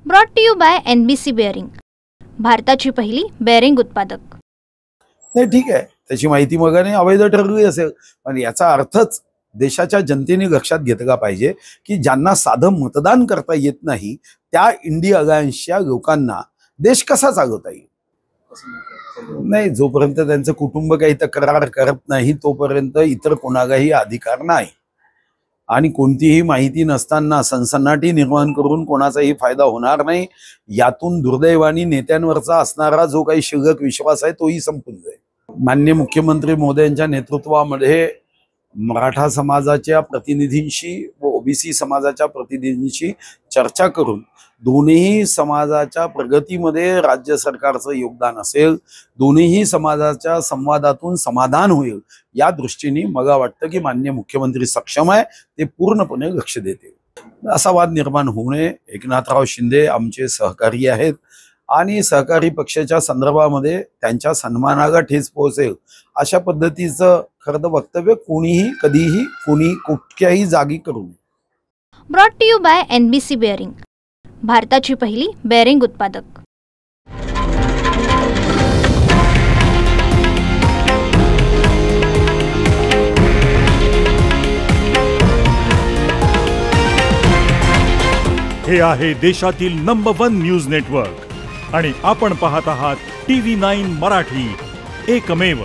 Brought to you by NBC bearing, भारताची पहिली bearing उत्पादक। नाही ठीक आहे, त्याची माहिती मग नाही अवैध ठरली असेल, पण याचा अर्थच देशाच्या जनतेने लक्षात घेतला पाहिजे की ज्यांना साधं मतदान करता येत नाही त्या इंडिया लोकांना देश कसा चालवता येईल। नाही, जोपर्यंत त्यांचं कुटुंब काही तक्रार करत नाही तोपर्यंत इतर कोणालाही अधिकार नाही। आणि कोणतीही माहिती नसताना सनसनाटी निर्माण करून कोणाचाही फायदा होणार नाही। यातून दुर्दैवाने नेत्यांवरचा असणारा जो काही शिल्लक विश्वास आहे तोही संपून जाईल। माननीय मुख्यमंत्री मोदयांच्या नेतृत्वामध्ये मराठा समाजाच्या प्रतिनिधींशी व ओबीसी समाजाच्या प्रतिनिधींशी चर्चा करून दोन्ही समाजाच्या प्रगतीमध्ये राज्य सरकारचं योगदान असेल, दोन्ही समाजाच्या संवादातून समाधान होईल या दृष्टीने मला वाटतं की माननीय मुख्यमंत्री सक्षम आहे, ते पूर्णपणे लक्ष देतील। असा वाद निर्माण होऊ नये। एकनाथराव शिंदे आमचे सहकारी आहेत आणि सहकारी पक्षाच्या संदर्भामध्ये त्यांच्या सन्मानाला ठेच पोहोचेल अशा पद्धतीचं खरं वक्तव्य कोणीही कधीही कोणी कुठल्याही जागी करू नये। Brought to you by NBC bearing, भारताची पहिली बेअरिंग उत्पादक। हे आहे देशातील नंबर 1 न्यूज नेटवर्क आणि आपण पाहत आहात TV9 मराठी, एकमेव।